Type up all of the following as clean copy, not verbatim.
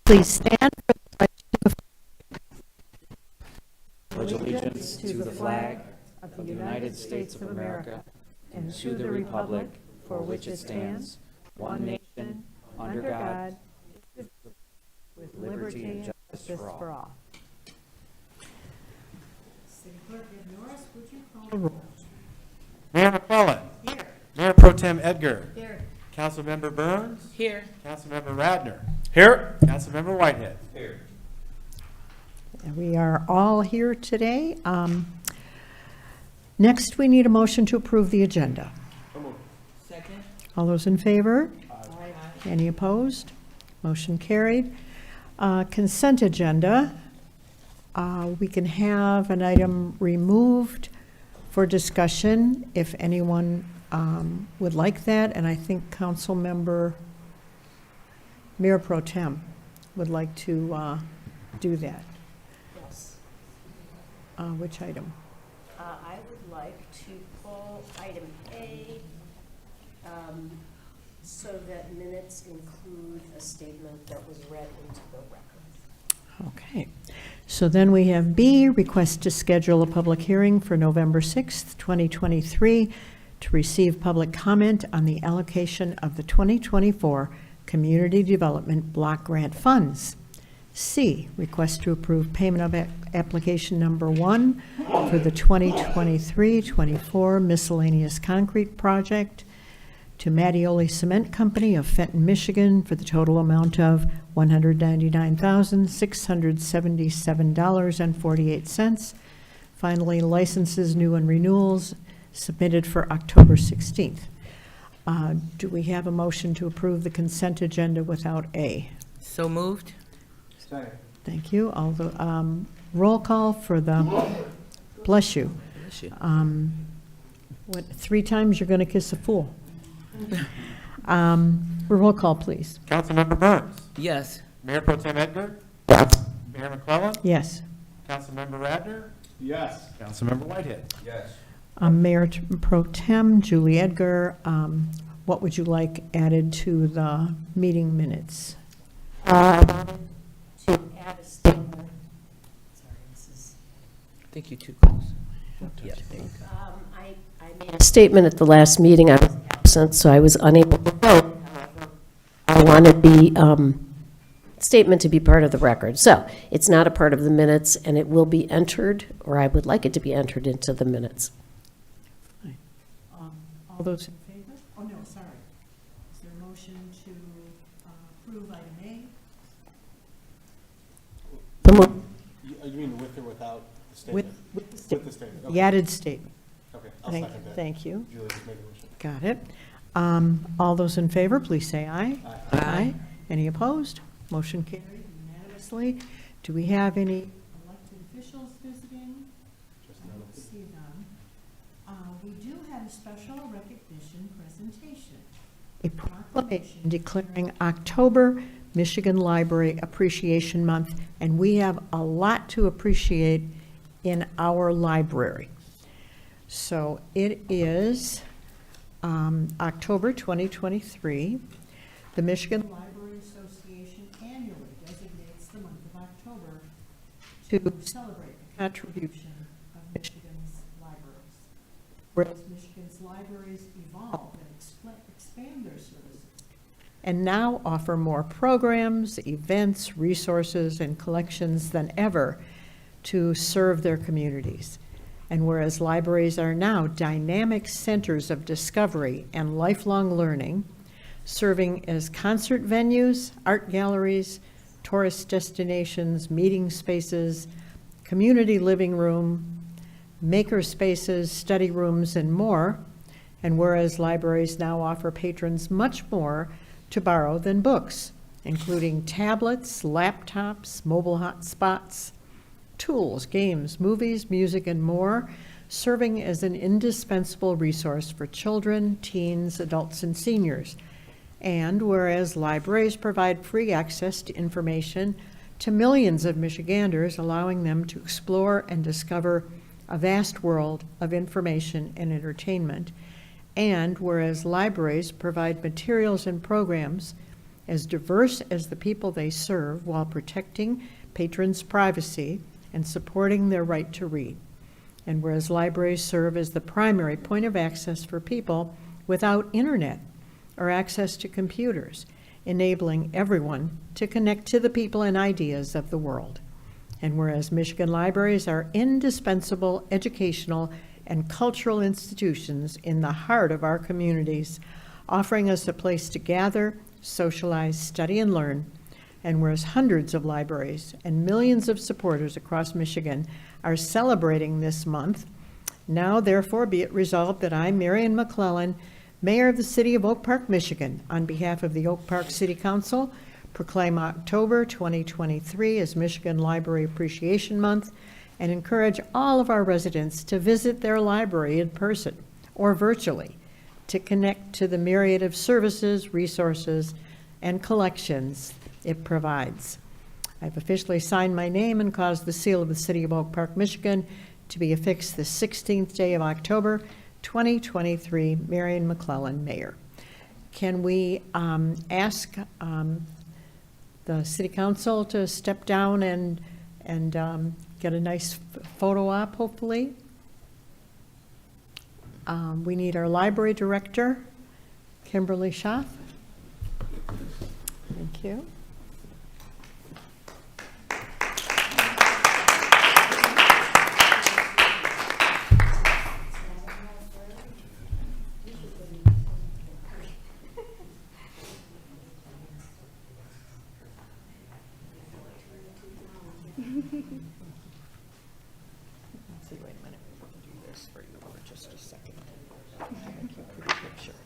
Please stand for the Pledge allegiance to the flag of the United States of America and to the republic for which it stands, one nation, under God, with liberty and justice for all. City Clerk Ed Norris, would you call the roll? Mayor McClellan. Here. Mayor Pro Tem Edgar. Here. Councilmember Burns. Here. Councilmember Radner. Here. Councilmember Whitehead. Here. We are all here today. Next, we need a motion to approve the agenda. Second. All those in favor? Any opposed? Motion carried. Consent agenda. We can have an item removed for discussion if anyone would like that, and I think Mayor Pro Tem would like to do that. Yes. Which item? I would like to pull item A, so that minutes include a statement that was read into the record. Okay. So then we have B, request to schedule a public hearing for November 6th, 2023, to receive public comment on the allocation of the 2024 Community Development Block Grant Funds. C, request to approve payment of application number 1 for the 2023-24 miscellaneous concrete project to Mattioli Cement Company of Fenton, Michigan for the total amount of $199,677.48. Finally, licenses, new and renewals submitted for October 16th. Do we have a motion to approve the consent agenda without A? So moved. Second. Thank you. All the roll call for the, bless you. Bless you. What, 3 times you're going to kiss a fool? Roll call, please. Councilmember Burns. Yes. Mayor Pro Tem Edgar. Mayor McClellan. Yes. Councilmember Radner. Yes. Councilmember Whitehead. Yes. Mayor Pro Tem Julie Edgar, what would you like added to the meeting minutes? To add a statement, sorry, this is, I think you're too close. Yes. I made a statement at the last meeting. I was absent, so I was unable to vote. However, I wanted the statement to be part of the record. So it's not a part of the minutes, and it will be entered, or I would like it to be entered into the minutes. All those in favor? Oh, no, sorry. Is there a motion to approve item A? You mean with or without the With statement? the With statement. the statement. The Okay. added statement. Okay, I'll second that. Thank you. Julie just made a motion. Got it. All those in favor, please say aye. Aye. Any opposed? Motion carried unanimously. Do we have any elected officials visiting? Just I don't see them. We do have a special recognition presentation, a proclamation declaring October Michigan Library Appreciation Month, and we have a lot to appreciate in our library. So it is October 2023. The Michigan Library Association annually designates the month of October to celebrate the contribution of Michigan's libraries. Whereas Michigan's libraries evolve and expand their services, and now offer more programs, events, resources, and collections than ever to serve their communities. And whereas libraries are now dynamic centers of discovery and lifelong learning, serving as concert venues, art galleries, tourist destinations, meeting spaces, community living room, maker spaces, study rooms, and more. And whereas libraries now offer patrons much more to borrow than books, including tablets, laptops, mobile hotspots, tools, games, movies, music, and more, serving as an indispensable resource for children, teens, adults, and seniors. And whereas libraries provide free access to information to millions of Michiganders, allowing them to explore and discover a vast world of information and entertainment. And whereas libraries provide materials and programs as diverse as the people they serve while protecting patrons' privacy and supporting their right to read. And whereas libraries serve as the primary point of access for people without internet or access to computers, enabling everyone to connect to the people and ideas of the world. And whereas Michigan libraries are indispensable educational and cultural institutions in the heart of our communities, offering us a place to gather, socialize, study, and learn. And whereas hundreds of libraries and millions of supporters across Michigan are celebrating this month, now therefore be it resolved that I, Marion McClellan, Mayor of the City of Oak Park, Michigan, on behalf of the Oak Park City Council, proclaim October 2023 as Michigan Library Appreciation Month and encourage all of our residents to visit their library in person or virtually to connect to the myriad of services, resources, and collections it provides. I've officially signed my name and caused the seal of the City of Oak Park, Michigan to be affixed the 16th day of October, 2023, Marion McClellan, Mayor. Can we ask the City Council to step down and get a nice photo op, hopefully? We need our library director, Kimberly Schaff. Thank you. Let's see, wait a minute. We can do this for you for just a second. Thank you for the picture.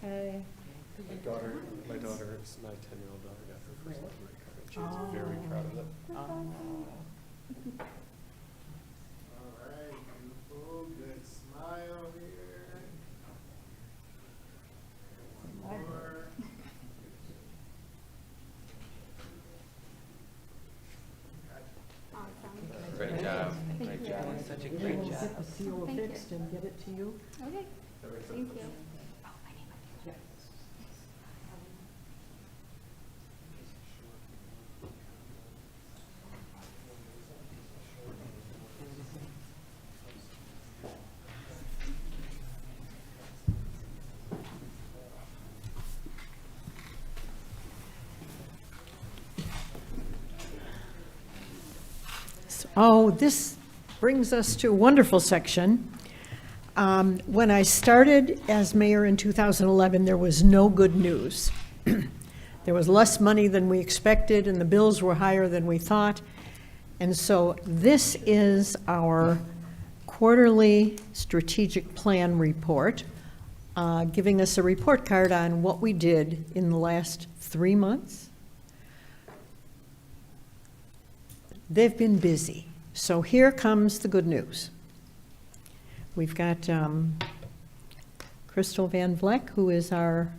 Okay. My daughter, my 10-year-old daughter got her first library card. She was very proud of it. All right, beautiful, good smile here. One more. Great job. Great job. Such a great We'll job. get the seal Thank you. affixed and get it to you. Okay, thank you. Oh, this brings us to a wonderful section. When I started as mayor in 2011, there was no good news. There was less money than we expected, and the bills were higher than we thought. And so this is our quarterly strategic plan report, giving us a report card on what we did in the last 3 months. They've been busy. So here comes the good news. We've got Crystal Van Vleck, who is our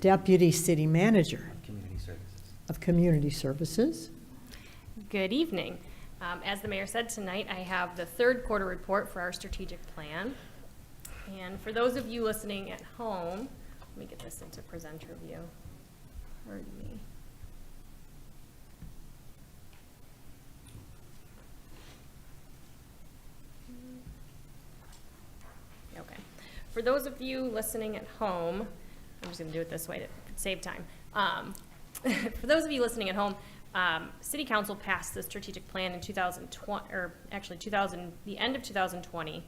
Deputy City Manager of Community Services. Good evening. As the mayor said, tonight I have the third quarter report for our strategic plan. And for those of you listening at home, let me get this into presenter view. Pardon me. Okay. For those of you listening at home, I'm just going to do it this way to save time. For those of you listening at home, City Council passed the strategic plan in 2020, or actually the end of 2020,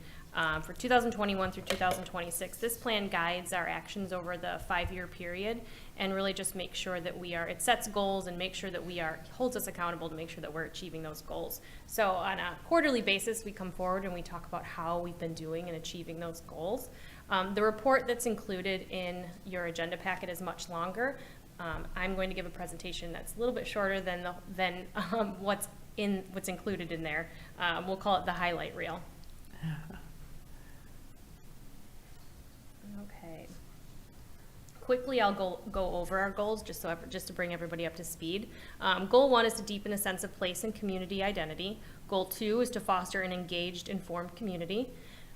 for 2021 through 2026. This plan guides our actions over the 5-year period and really just makes sure that it sets goals and makes sure that holds us accountable to make sure that we're achieving those goals. So on a quarterly basis, we come forward and we talk about how we've been doing in achieving those goals. The report that's included in your agenda packet is much longer. I'm going to give a presentation that's a little bit shorter than what's included in there. We'll call it the highlight reel. Okay. Quickly, I'll go over our goals just to bring everybody up to speed. Goal 1 is to deepen a sense of place and community identity. Goal 2 is to foster an engaged, informed community.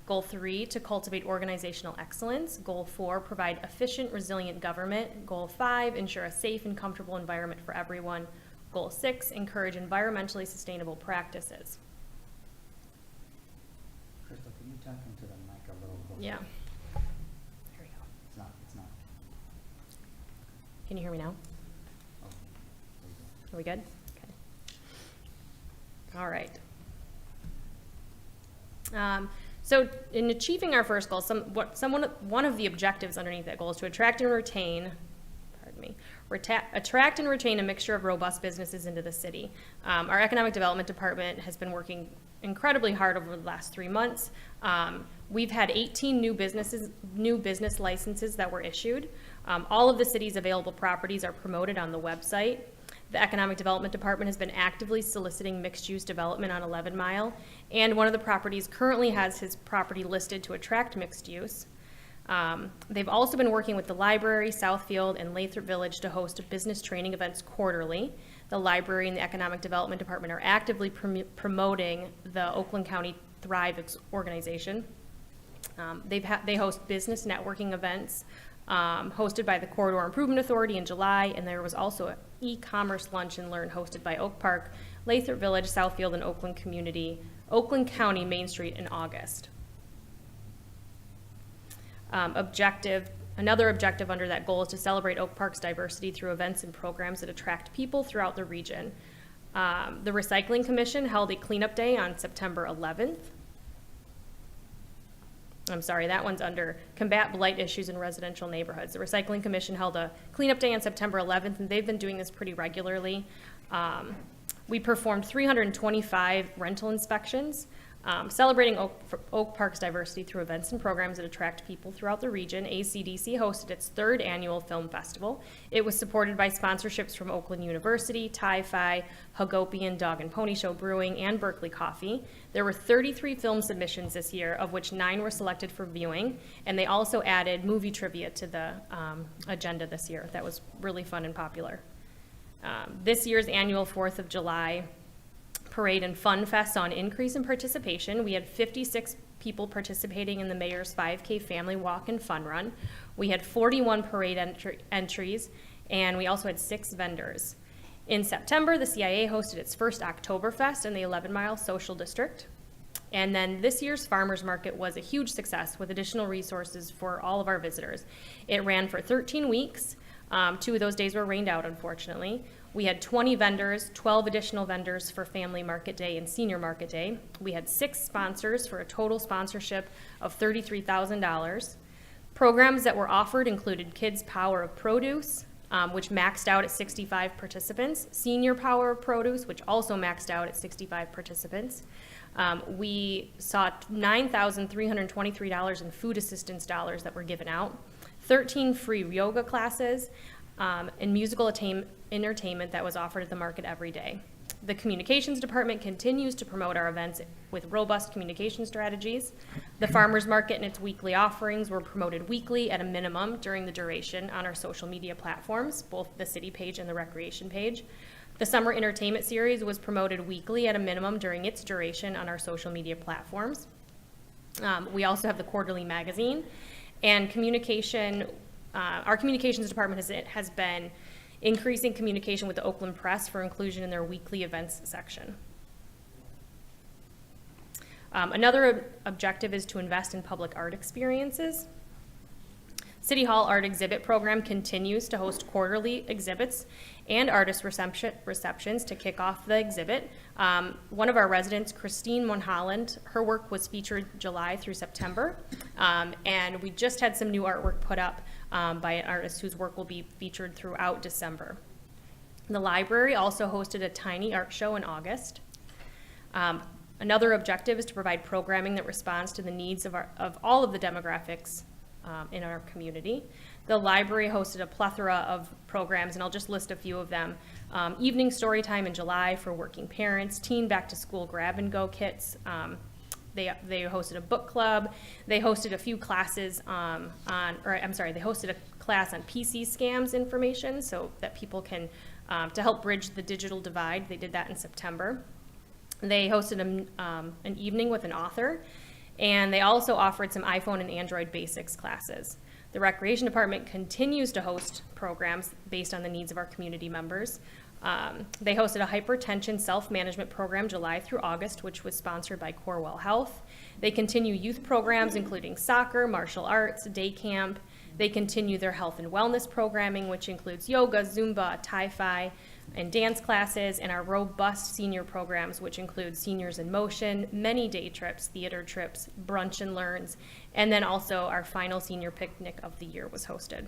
Goal 3, to cultivate organizational excellence. Goal 4, provide efficient, resilient government. Goal 5, ensure a safe and comfortable environment for everyone. Goal 6, encourage environmentally sustainable practices. Crystal, can you talk into the mic a little closer? Yeah. Here we go. It's not. Can you hear me now? Oh, there you Are we good? Okay. All right. So in achieving our first goal, one of the objectives underneath that goal is to attract and retain a mixture of robust businesses into the city. Our economic development department has been working incredibly hard over the last 3 months. We've had 18 new business licenses that were issued. All of the city's available properties are promoted on the website. The Economic Development Department has been actively soliciting mixed-use development on 11 Mile, and one of the properties currently has his property listed to attract mixed use. They've also been working with the library, Southfield, and Lathrop Village to host business training events quarterly. The library and the Economic Development Department are actively promoting the Oakland County Thrive organization. They host business networking events hosted by the Corridor Improvement Authority in July, and there was also an e-commerce lunch and learn hosted by Oak Park, Lathrop Village, Southfield, and Oakland County Main Street in August. Another objective under that goal is to celebrate Oak Park's diversity through events and programs that attract people throughout the region. The Recycling Commission held a cleanup day on September 11th. I'm sorry, that one's under combat blight issues in residential neighborhoods. The Recycling Commission held a cleanup day on September 11th, and they've been doing this pretty regularly. We performed 325 rental inspections, celebrating Oak Park's diversity through events and programs that attract people throughout the region. ACDC hosted its 3rd annual film festival. It was supported by sponsorships from Oakland University, Ti-Fi, Hagopian Dog and Pony Show Brewing, and Berkeley Coffee. There were 33 film submissions this year, of which 9 were selected for viewing, and they also added movie trivia to the agenda this year. That was really fun and popular. This year's annual 4th of July Parade and Fun Fest saw an increase in participation. We had 56 people participating in the Mayor's 5K Family Walk and Fun Run. We had 41 parade entries, and we also had 6 vendors. In September, the CIA hosted its first Oktoberfest in the 11 Mile Social District. And then this year's Farmers Market was a huge success with additional resources for all of our visitors. It ran for 13 weeks. 2 of those days were rained out, unfortunately. We had 20 vendors, 12 additional vendors for Family Market Day and Senior Market Day. We had 6 sponsors for a total sponsorship of $33,000. Programs that were offered included Kids Power of Produce, which maxed out at 65 participants, Senior Power of Produce, which also maxed out at 65 participants. We saw $9,323 in food assistance dollars that were given out, 13 free yoga classes, and musical entertainment that was offered at the market every day. The communications department continues to promote our events with robust communication strategies. The farmers market and its weekly offerings were promoted weekly at a minimum during the duration on our social media platforms, both the city page and the recreation page. The summer entertainment series was promoted weekly at a minimum during its duration on our social media platforms. We also have the quarterly magazine, and our communications department has been increasing communication with the Oakland Press for inclusion in their weekly events section. Another objective is to invest in public art experiences. City Hall Art Exhibit Program continues to host quarterly exhibits and artist receptions to kick off the exhibit. One of our residents, Christine Monholland, her work was featured July through September, and we just had some new artwork put up by an artist whose work will be featured throughout December. The library also hosted a tiny art show in August. Another objective is to provide programming that responds to the needs of all of the demographics in our community. The library hosted a plethora of programs, and I'll just list a few of them. Evening story time in July for working parents, teen back to school grab and go kits. They hosted a book club. They hosted a few classes they hosted a class on PC scams information so that people can, to help bridge the digital divide. They did that in September. They hosted an evening with an author. And they also offered some iPhone and Android basics classes. The Recreation Department continues to host programs based on the needs of our community members. They hosted a hypertension self-management program July through August, which was sponsored by Corewell Health. They continue youth programs including soccer, martial arts, day camp. They continue their health and wellness programming, which includes yoga, Zumba, Thai-Fi, and dance classes, and our robust senior programs, which include Seniors in Motion, many day trips, theater trips, brunch and learns, and then also our final senior picnic of the year was hosted.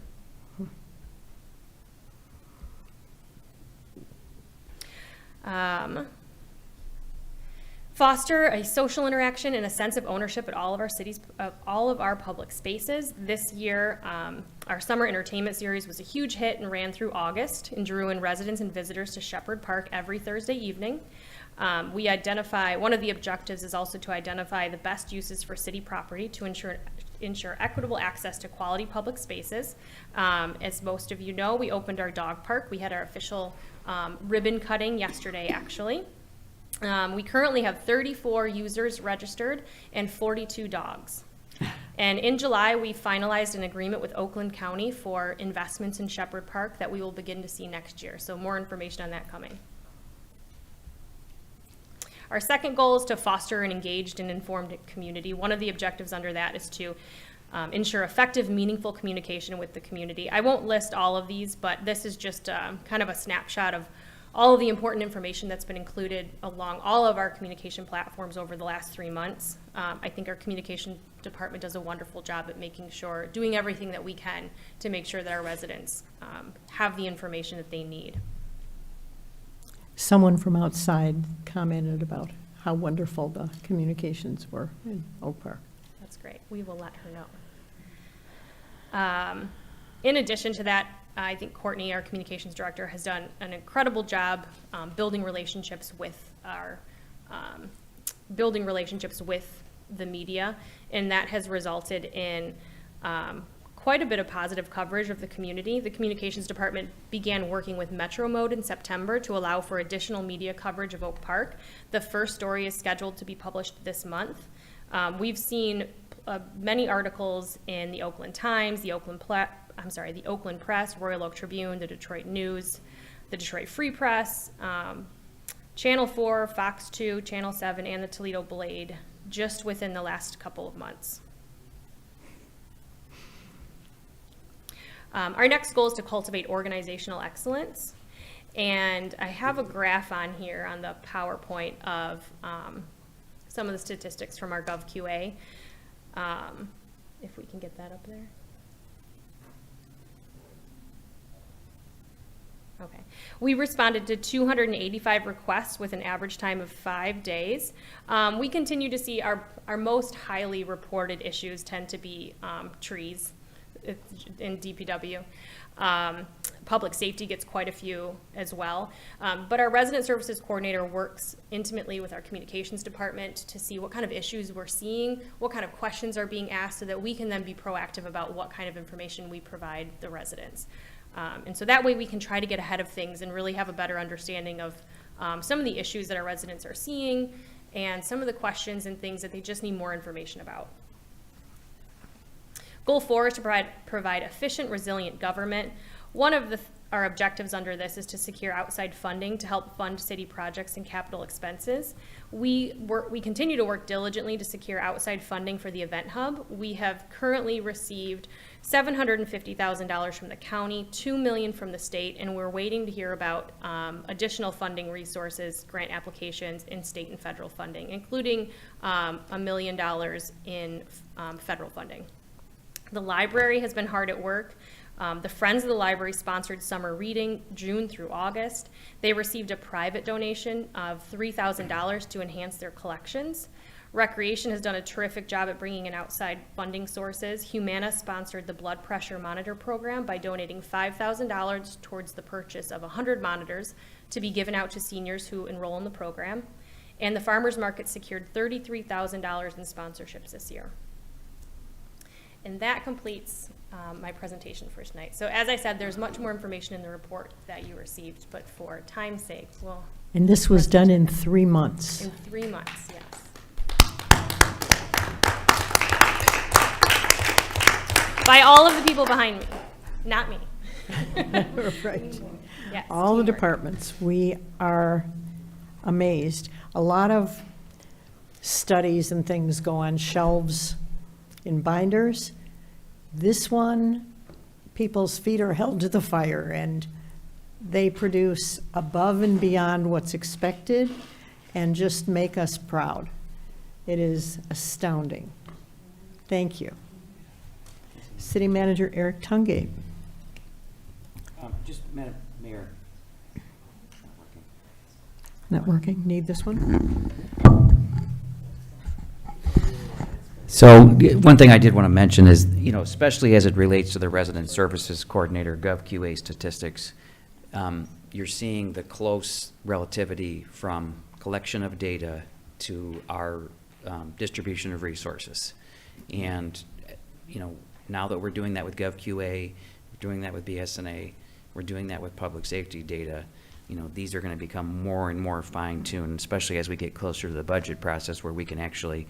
Foster a social interaction and a sense of ownership at all of our cities, all of our public spaces. This year, our summer entertainment series was a huge hit and ran through August and drew in residents and visitors to Shepherd Park every Thursday evening. One of the objectives is also to identify the best uses for city property to ensure equitable access to quality public spaces. As most of you know, we opened our dog park. We had our official ribbon cutting yesterday, actually. We currently have 34 users registered and 42 dogs. And in July, we finalized an agreement with Oakland County for investments in Shepherd Park that we will begin to see next year. So more information on that coming. Our second goal is to foster an engaged and informed community. One of the objectives under that is to ensure effective, meaningful communication with the community. I won't list all of these, but this is just kind of a snapshot of all of the important information that's been included along all of our communication platforms over the last 3 months. I think our communication department does a wonderful job at doing everything that we can to make sure that our residents have the information that they need. Someone from outside commented about how wonderful the communications were in Oak Park. That's great. We will let her know. In addition to that, I think Courtney, our communications director, has done an incredible job building relationships with the media, and that has resulted in quite a bit of positive coverage of the community. The communications department began working with Metro Mode in September to allow for additional media coverage of Oak Park. The first story is scheduled to be published this month. We've seen many articles in the Oakland Times, the Oakland Press, Royal Oak Tribune, the Detroit News, the Detroit Free Press, Channel 4, Fox 2, Channel 7, and the Toledo Blade just within the last couple of months. Our next goal is to cultivate organizational excellence. And I have a graph on here on the PowerPoint of some of the statistics from our GovQA. If we can get that up there. Okay. We responded to 285 requests with an average time of 5 days. We continue to see our most highly reported issues tend to be trees in DPW. Public safety gets quite a few as well. But our resident services coordinator works intimately with our communications department to see what kind of issues we're seeing, what kind of questions are being asked, so that we can then be proactive about what kind of information we provide the residents. And so that way we can try to get ahead of things and really have a better understanding of some of the issues that our residents are seeing and some of the questions and things that they just need more information about. Goal 4 is to provide efficient, resilient government. One of our objectives under this is to secure outside funding to help fund city projects and capital expenses. We continue to work diligently to secure outside funding for the Event Hub. We have currently received $750,000 from the county, $2 million from the state, and we're waiting to hear about additional funding resources, grant applications, and state and federal funding, including $1 million in federal funding. The library has been hard at work. The Friends of the Library sponsored summer reading June through August. They received a private donation of $3,000 to enhance their collections. Recreation has done a terrific job at bringing in outside funding sources. Humana sponsored the blood pressure monitor program by donating $5,000 towards the purchase of 100 monitors to be given out to seniors who enroll in the program. And the Farmers Market secured $33,000 in sponsorships this year. And that completes my presentation for tonight. So as I said, there's much more information in the report that you received, but for time's sake, we'll... And this was done in 3 months. In 3 months, yes. by all of the people behind me, not me. Right. Yes, All the teamwork. departments, we are amazed. A lot of studies and things go on shelves in binders. This one, people's feet are held to the fire, and they produce above and beyond what's expected and just make us proud. It is astounding. Thank you. City Manager Eric Tungate. Just, Madam Mayor. Not working? Need this one? So one thing I did want to mention is, especially as it relates to the Resident Services Coordinator GovQA statistics, you're seeing the close relativity from collection of data to our distribution of resources. And, now that we're doing that with GovQA, we're doing that with BSNA, we're doing that with public safety data, these are going to become more and more fine-tuned, especially as we get closer to the budget process where we can actually,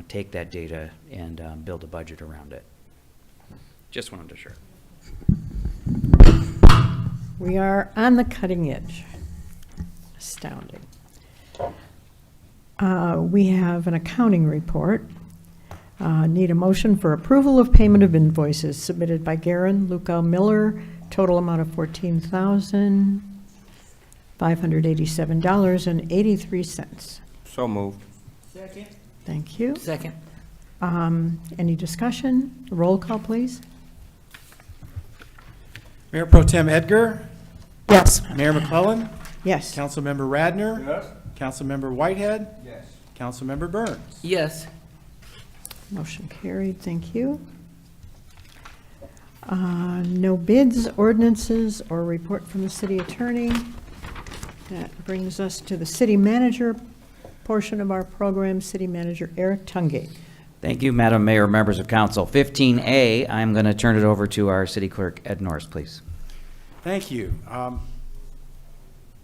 take that data and build a budget around it. Just wanted to share. We are on the cutting edge. Astounding. We have an accounting report. Need a motion for approval of payment of invoices submitted by Garen Luca Miller, total amount of $14,587.83. So moved. Thank you. Second. Any discussion? Roll call, please. Mayor Pro Tem Edgar, Yes. Mayor McClellan, Yes. Councilmember Radner, Yes. Councilmember Whitehead, Yes. Councilmember Burns. Yes. Motion carried, thank you. No bids, ordinances, or report from the city attorney. That brings us to the city manager portion of our program. City Manager Eric Tungate. Thank you, Madam Mayor, members of council. 15A, I'm going to turn it over to our city clerk, Ed Norris, please. Thank you.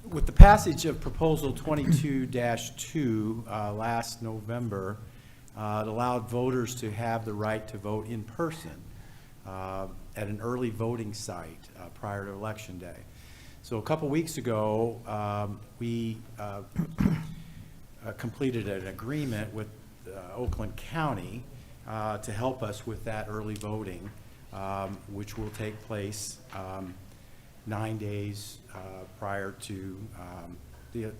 With the passage of Proposal 22-2 last November, it allowed voters to have the right to vote in person at an early voting site prior to Election Day. So a couple weeks ago, we completed an agreement with Oakland County to help us with that early voting, which will take place 9 days prior to the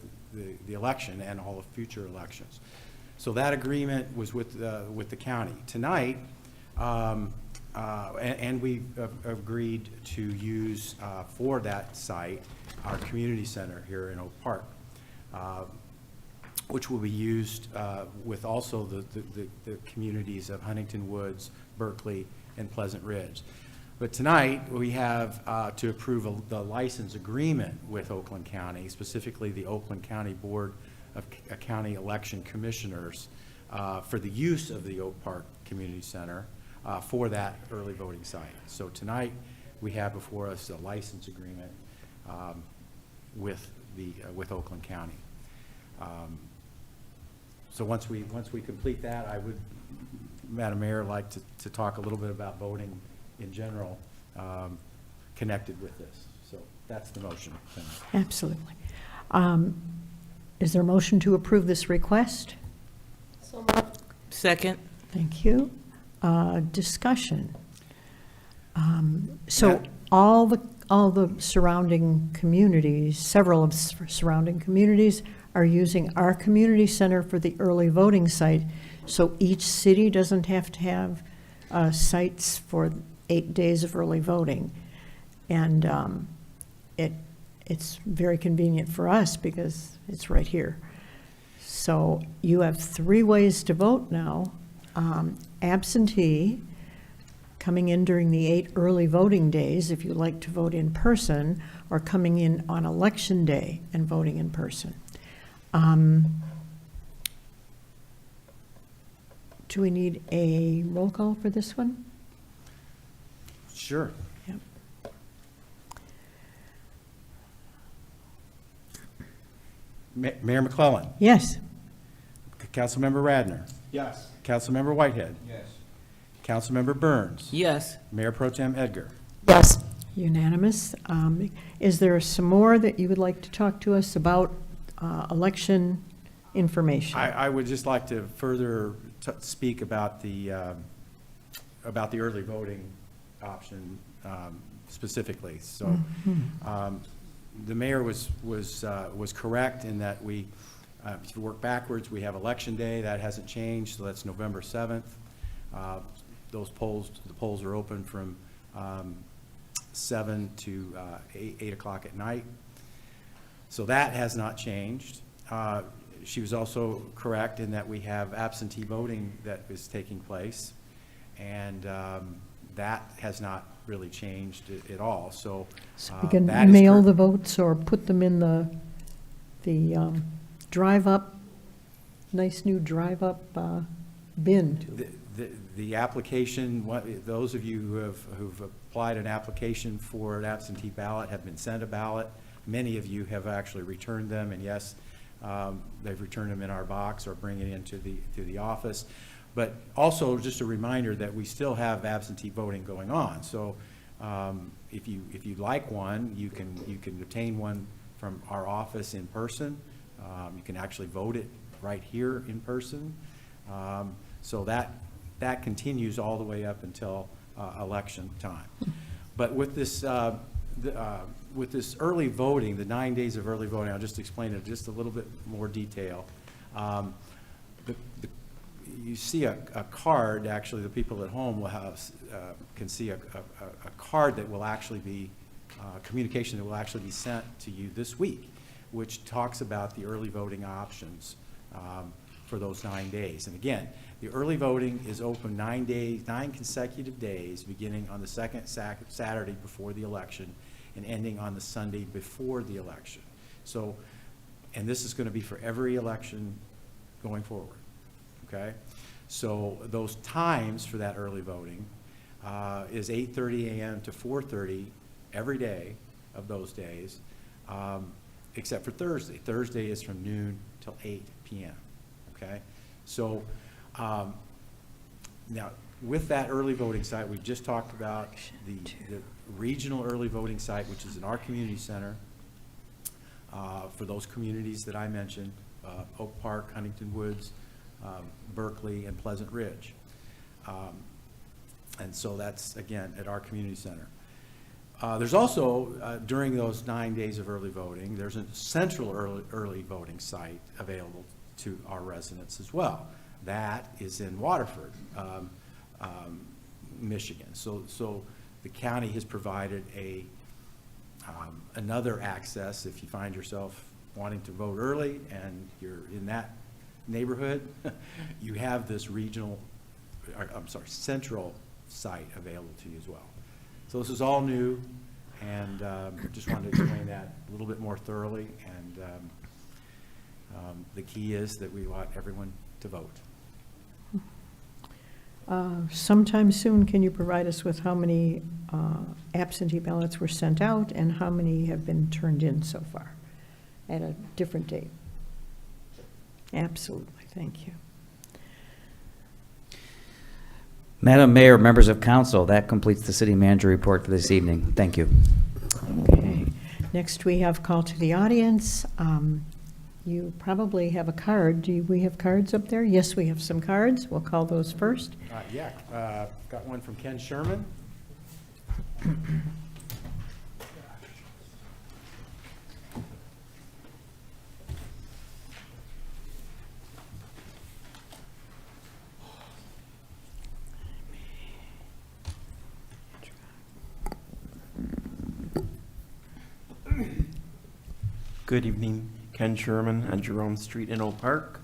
election and all of future elections. So that agreement was with the county. Tonight, and we agreed to use for that site our community center here in Oak Park, which will be used with also the communities of Huntington Woods, Berkeley, and Pleasant Ridge. But tonight, we have to approve the license agreement with Oakland County, specifically the Oakland County Board of County Election Commissioners, for the use of the Oak Park Community Center for that early voting site. So tonight, we have before us a license agreement with Oakland County. So once we complete that, I would, Madam Mayor, like to talk a little bit about voting in general connected with this. So that's the motion. Absolutely. Is there a motion to approve this request? Second. Thank you. Discussion. So Yeah. all the surrounding communities, several of the surrounding communities are using our community center for the early voting site. So each city doesn't have to have sites for 8 days of early voting. And it's very convenient for us because it's right here. So you have 3 ways to vote now. Absentee, coming in during the 8 early voting days if you like to vote in person, or coming in on election day and voting in person. Do we need a roll call for this one? Sure. Yep. Mayor McClellan, Yes. Councilmember Radner, Yes. Councilmember Whitehead, Yes. Councilmember Burns. Yes. Mayor Pro Tem Edgar. Yes. Unanimous. Is there some more that you would like to talk to us about election information? I would just like to further speak about the early voting option specifically. So the mayor was correct in that we, if you work backwards, we have Election Day. That hasn't changed, so that's November 7th. The polls are open from 7 to 8 o'clock at night. So that has not changed. She was also correct in that we have absentee voting that is taking place, and that has not really changed at all. So We can that is mail cor- the votes or put them in the drive-up, nice new drive-up bin. The application, those of you who've applied an application for an absentee ballot have been sent a ballot. Many of you have actually returned them, and yes, they've returned them in our box or bring it into the office. But also, just a reminder that we still have absentee voting going on. So if you'd like one, you can obtain one from our office in person. You can actually vote it right here in person. So that continues all the way up until election time. But with this early voting, the 9 days of early voting, I'll just explain it just a little bit more detail. You see a card, actually the people at home will have, can see a card that will actually be, communication that will actually be sent to you this week, which talks about the early voting options for those 9 days. And again, the early voting is open 9 consecutive days, beginning on the second Saturday before the election and ending on the Sunday before the election. So, and this is going to be for every election going forward, okay? So those times for that early voting is 8:30 a.m. to 4:30 every day of those days, except for Thursday. Thursday is from noon till 8 p.m., okay? So now, with that early voting site, we've just talked about the regional early voting site, which is in our community center, for those communities that I mentioned, Oak Park, Huntington Woods, Berkeley, and Pleasant Ridge. And so that's, again, at our community center. There's also, during those 9 days of early voting, there's a central early voting site available to our residents as well. That is in Waterford, Michigan. So the county has provided another access if you find yourself wanting to vote early and you're in that neighborhood, you have this central site available to you as well. So this is all new, and just wanted to explain that a little bit more thoroughly. And the key is that we want everyone to vote. Sometime soon, can you provide us with how many absentee ballots were sent out and how many have been turned in so far at a different date? Absolutely, thank you. Madam Mayor, members of council, that completes the city manager report for this evening. Thank you. Okay, next we have call to the audience. You probably have a card. Do we have cards up there? Yes, we have some cards. We'll call those first. Got one from Ken Sherman. Good evening, Ken Sherman on Jerome Street in Oak Park.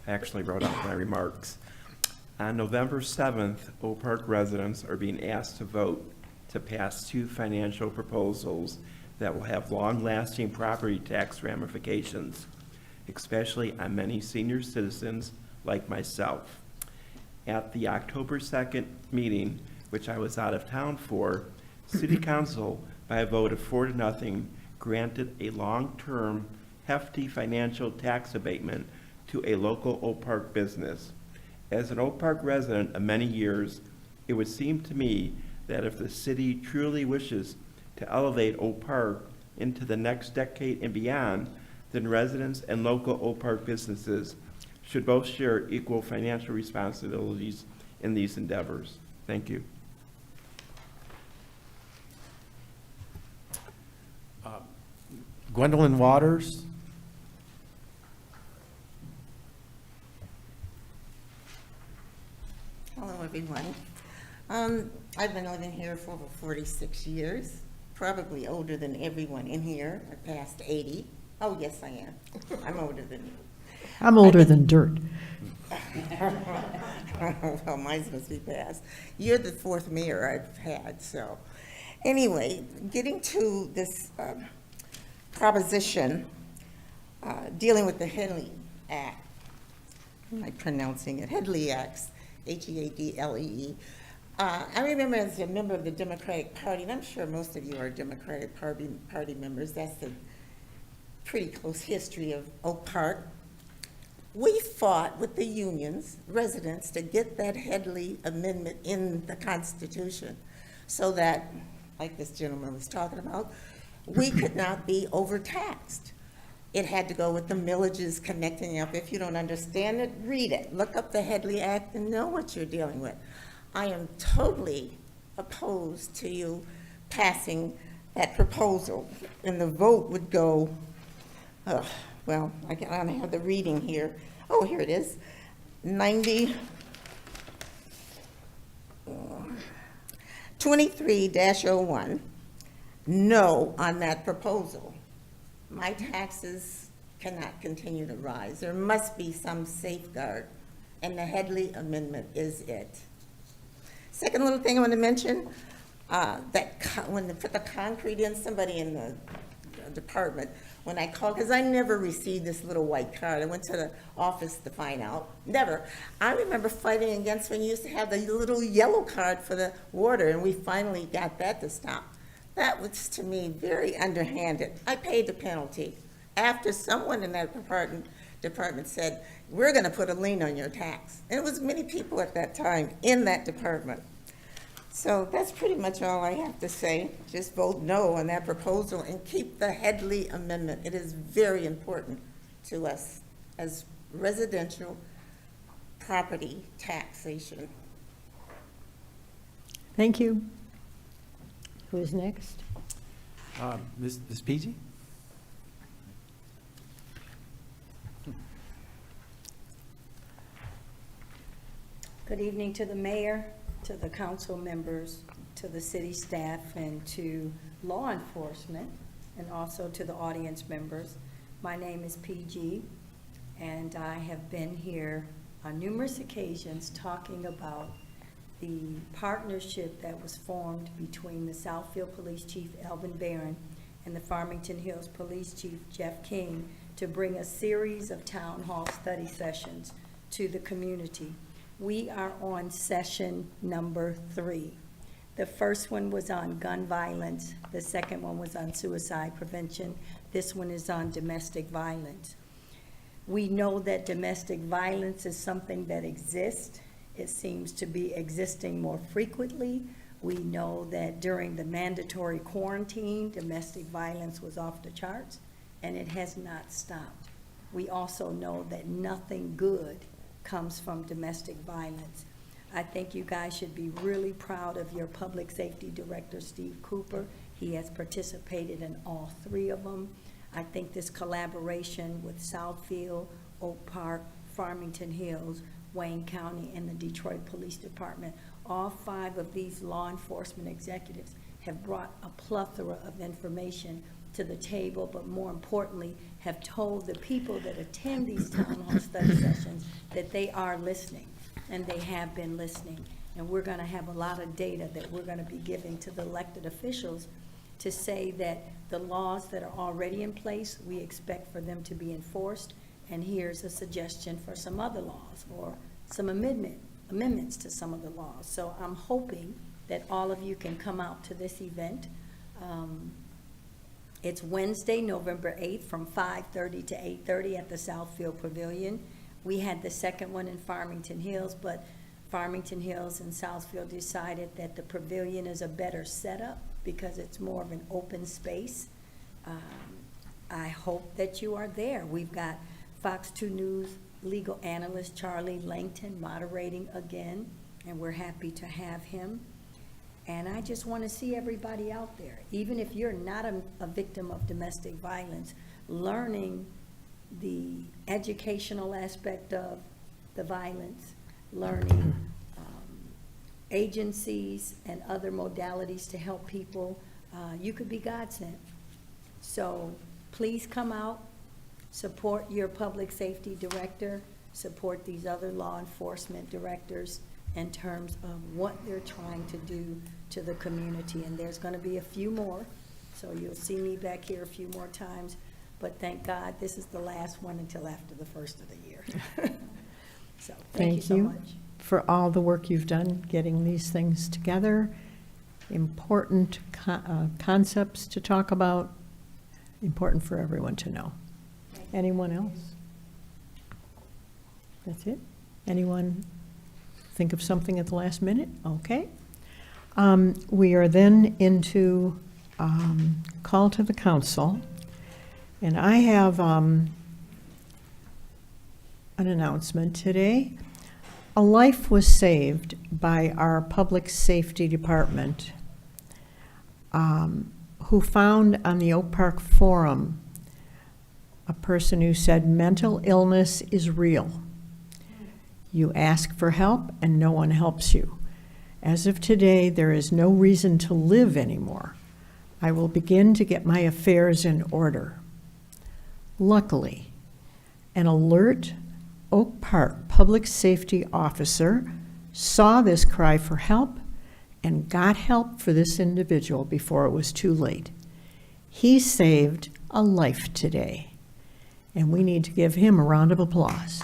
I actually wrote out my remarks. On November 7th, Oak Park residents are being asked to vote to pass 2 financial proposals that will have long-lasting property tax ramifications, especially on many senior citizens like myself. At the October 2nd meeting, which I was out of town for, City Council, by a vote of 4-0, granted a long-term hefty financial tax abatement to a local Oak Park business. As an Oak Park resident of many years, It would seem to me that if the city truly wishes to elevate Oak Park into the next decade and beyond, then residents and local Oak Park businesses should both share equal financial responsibilities in these endeavors. Thank you. Gwendolyn Waters? Hello, everyone. I've been living here for over 46 years, probably older than everyone in here. I passed 80. Oh, yes, I am. I'm older than you. I'm older than dirt. Well, mine's must be past. You're the fourth mayor I've had, so. Anyway, getting to this proposition dealing with the Headley Act. Am I pronouncing it? Headley Acts, Headlee. I remember as a member of the Democratic Party, and I'm sure most of you are Democratic Party members, that's the pretty close history of Oak Park. We fought with the unions, residents, to get that Headley Amendment in the Constitution so that, like this gentleman was talking about, we could not be overtaxed. It had to go with the millages connecting up. If you don't understand it, read it. Look up the Headley Act and know what you're dealing with. I am totally opposed to you passing that proposal. And the vote would go, well, I don't have the reading here. Oh, here it is. 23-01, no on that proposal. My taxes cannot continue to rise. There must be some safeguard, and the Headley Amendment is it. Second little thing I want to mention, when they put the concrete in, somebody in the department, when I called, because I never received this little white card. I went to the office to find out. Never. I remember fighting against when you used to have the little yellow card for the water, and we finally got that to stop. That was, to me, very underhanded. I paid the penalty after someone in that department said, we're going to put a lien on your tax. And it was many people at that time in that department. So that's pretty much all I have to say. Just vote no on that proposal and keep the Headley Amendment. It is very important to us as residential property taxation. Thank you. Who is next? Ms. Peasy? Good evening to the mayor, to the council members, to the city staff, and to law enforcement, and also to the audience members. My name is PG, and I have been here on numerous occasions talking about the partnership that was formed between the Southfield Police Chief Elvin Barron and the Farmington Hills Police Chief Jeff King to bring a series of town hall study sessions to the community. We are on session number 3. The first one was on gun violence. The second one was on suicide prevention. This one is on domestic violence. We know that domestic violence is something that exists. It seems to be existing more frequently. We know that during the mandatory quarantine, domestic violence was off the charts, and it has not stopped. We also know that nothing good comes from domestic violence. I think you guys should be really proud of your public safety director, Steve Cooper. He has participated in all 3 of them. I think this collaboration with Southfield, Oak Park, Farmington Hills, Wayne County, and the Detroit Police Department, all 5 of these law enforcement executives have brought a plethora of information to the table, but more importantly, have told the people that attend these town hall study sessions that they are listening, and they have been listening. And we're going to have a lot of data that we're going to be giving to the elected officials to say that the laws that are already in place, we expect for them to be enforced, and here's a suggestion for some other laws or some amendments to some of the laws. So I'm hoping that all of you can come out to this event. It's Wednesday, November 8th from 5:30 to 8:30 at the Southfield Pavilion. We had the second one in Farmington Hills, but Farmington Hills and Southfield decided that the pavilion is a better setup because it's more of an open space. I hope that you are there. We've got Fox 2 News legal analyst Charlie Langton moderating again, and we're happy to have him. And I just want to see everybody out there, even if you're not a victim of domestic violence, learning the educational aspect of the violence, learning agencies and other modalities to help people. You could be God sent. So please come out, support your public safety director, support these other law enforcement directors in terms of what they're trying to do to the community. And there's going to be a few more, so you'll see me back here a few more times. But thank God this is the last one until after the first of the year. So thank you so much. For all the work you've done getting these things together. Important concepts to talk about, important for everyone to know. Anyone else? That's it? Anyone think of something at the last minute? Okay. We are then into call to the council. And I have an announcement today. A life was saved by our public safety department, who found on the Oak Park Forum a person who said mental illness is real. You ask for help and no one helps you. As of today, there is no reason to live anymore. I will begin to get my affairs in order. Luckily, an alert Oak Park public safety officer saw this cry for help and got help for this individual before it was too late. He saved a life today, and we need to give him a round of applause.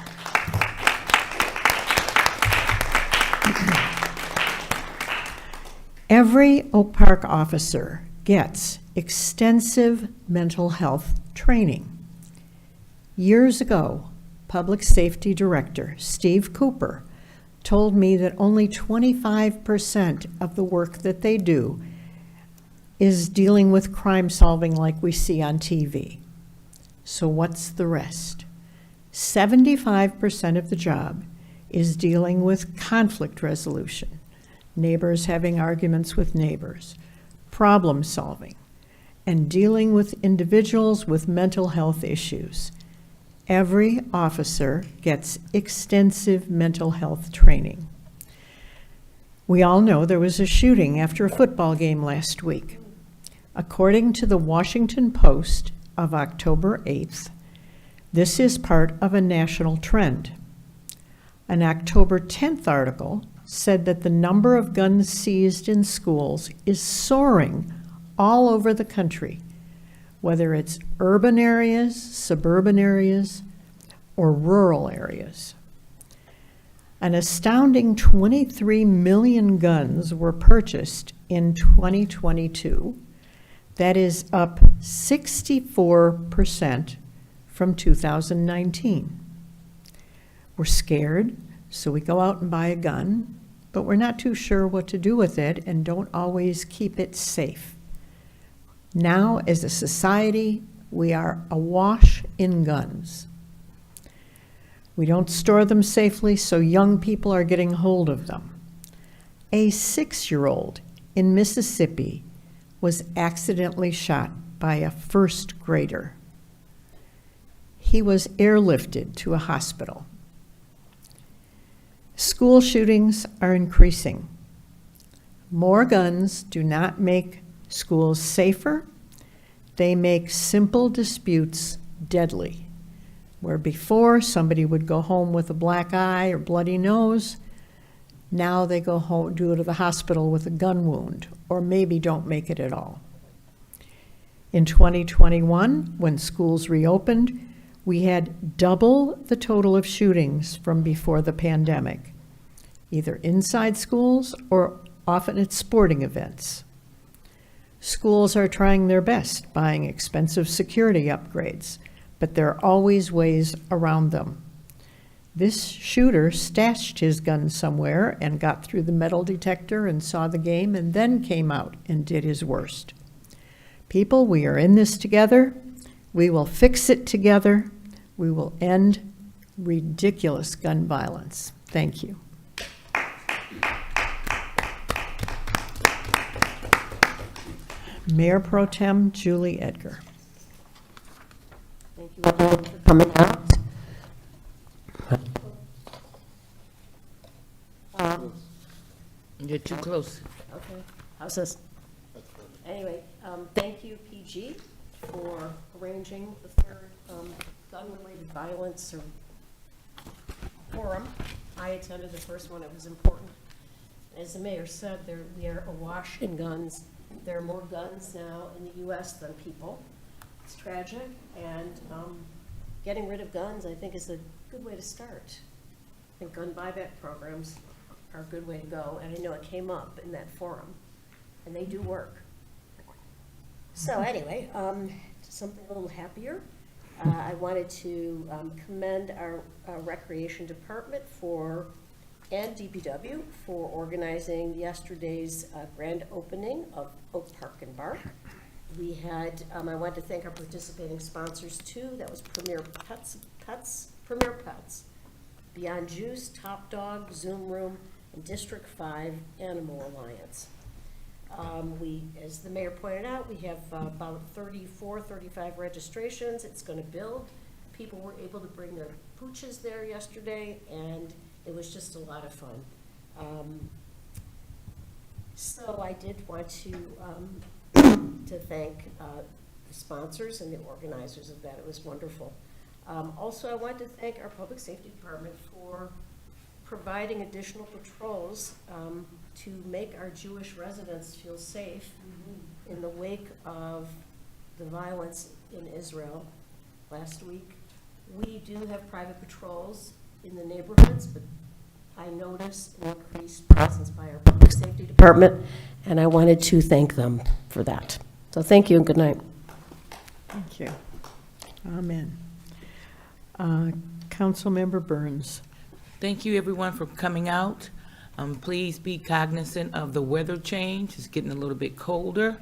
Every Oak Park officer gets extensive mental health training. Years ago, Public Safety Director Steve Cooper told me that only 25% of the work that they do is dealing with crime solving like we see on TV. So what's the rest? 75% of the job is dealing with conflict resolution, neighbors having arguments with neighbors, problem solving, and dealing with individuals with mental health issues. Every officer gets extensive mental health training. We all know there was a shooting after a football game last week. According to the Washington Post of October 8th, this is part of a national trend. An October 10th article said that the number of guns seized in schools is soaring all over the country, whether it's urban areas, suburban areas, or rural areas. An astounding 23 million guns were purchased in 2022. That is up 64% from 2019. We're scared, so we go out and buy a gun, but we're not too sure what to do with it and don't always keep it safe. Now, as a society, we are awash in guns. We don't store them safely, so young people are getting hold of them. A 6-year-old in Mississippi was accidentally shot by a first grader. He was airlifted to a hospital. School shootings are increasing. More guns do not make schools safer. They make simple disputes deadly. Where before somebody would go home with a black eye or bloody nose, now they go home, to the hospital with a gun wound, or maybe don't make it at all. In 2021, when schools reopened, we had double the total of shootings from before the pandemic, either inside schools or often at sporting events. Schools are trying their best, buying expensive security upgrades, but there are always ways around them. This shooter stashed his gun somewhere and got through the metal detector and saw the game and then came out and did his worst. People, we are in this together. We will fix it together. We will end ridiculous gun violence. Thank you. Mayor Pro Tem Julie Edgar. Thank you everyone for coming out. You're too close. Okay, how's this? Anyway, thank you, PG, for arranging the third gun-related violence forum. I attended the first one, it was important. As the mayor said, we are awash in guns. There are more guns now in the U.S. than people. It's tragic, and getting rid of guns, I think, is a good way to start. I think gun buyback programs are a good way to go, and I know it came up in that forum, and they do work. So anyway, to something a little happier, I wanted to commend our Recreation Department and DPW for organizing yesterday's grand opening of Oak Park and Bark. We had, I wanted to thank our participating sponsors too. That was Premier Pets, Beyond Juice, Top Dog, Zoom Room, and District 5 Animal Alliance. As the mayor pointed out, we have about 35 registrations. It's going to build. People were able to bring their pooches there yesterday, and it was just a lot of fun. So I did want to thank the sponsors and the organizers of that. It was wonderful. Also, I want to thank our Public Safety Department for providing additional patrols to make our Jewish residents feel safe in the wake of the violence in Israel last week. We do have private patrols in the neighborhoods, but I noticed an increased presence by our Public Safety Department, and I wanted to thank them for that. So thank you and good night. Thank you. Amen. Councilmember Burns. Thank you, everyone, for coming out. Please be cognizant of the weather change. It's getting a little bit colder,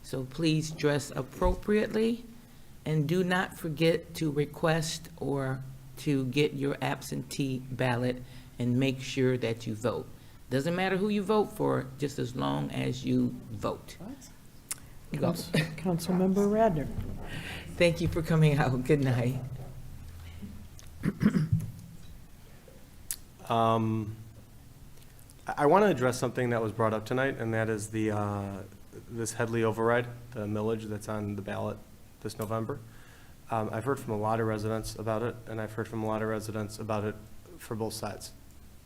so please dress appropriately. And do not forget to request or to get your absentee ballot and make sure that you vote. Doesn't matter who you vote for, just as long as you vote. Councilmember Radner. Thank you for coming out. Good night. I want to address something that was brought up tonight, and that is this Headley override, the millage that's on the ballot this November. I've heard from a lot of residents about it, and I've heard from a lot of residents about it for both sides.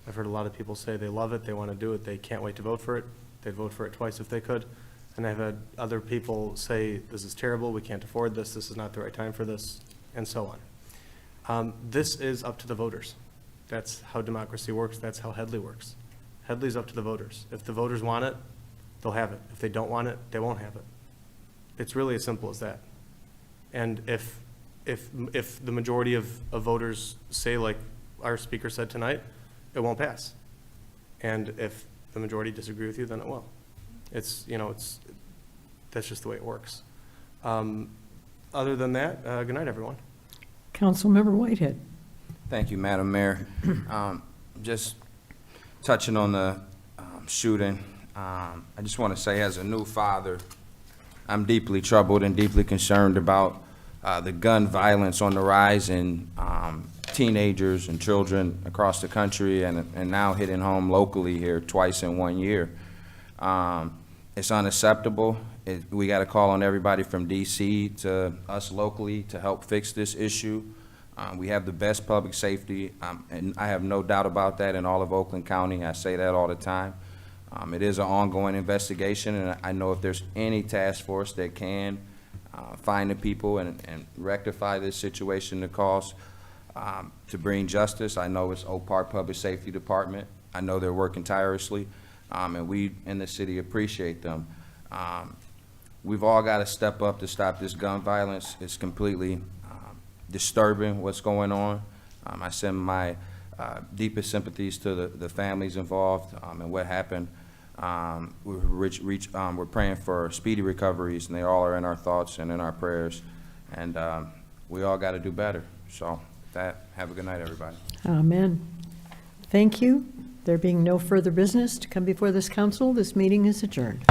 I've heard a lot of people say they love it, they want to do it, they can't wait to vote for it. They'd vote for it twice if they could. And I've had other people say, this is terrible, we can't afford this is not the right time for this, and so on. This is up to the voters. That's how democracy works. That's how Headley works. Headley's up to the voters. If the voters want it, they'll have it. If they don't want it, they won't have it. It's really as simple as that. And if the majority of voters say, like our speaker said tonight, it won't pass. And if the majority disagree with you, then it will. That's just the way it works. Other than that, good night, everyone. Councilmember Whitehead. Thank you, Madam Mayor. Just touching on the shooting, I just want to say as a new father, I'm deeply troubled and deeply concerned about the gun violence on the rise in teenagers and children across the country and now hitting home locally here twice in 1 year. It's unacceptable. We got to call on everybody from DC to us locally to help fix this issue. We have the best public safety, and I have no doubt about that in all of Oakland County. I say that all the time. It is an ongoing investigation, and I know if there's any task force that can find the people and rectify this situation, the cause, to bring justice, I know it's Oak Park Public Safety Department. I know they're working tirelessly, and we in the city appreciate them. We've all got to step up to stop this gun violence. It's completely disturbing what's going on. I send my deepest sympathies to the families involved and what happened. We're praying for speedy recoveries, and they all are in our thoughts and in our prayers. And we all got to do better. So with that, have a good night, everybody. Amen. Thank you. There being no further business to come before this council, this meeting is adjourned.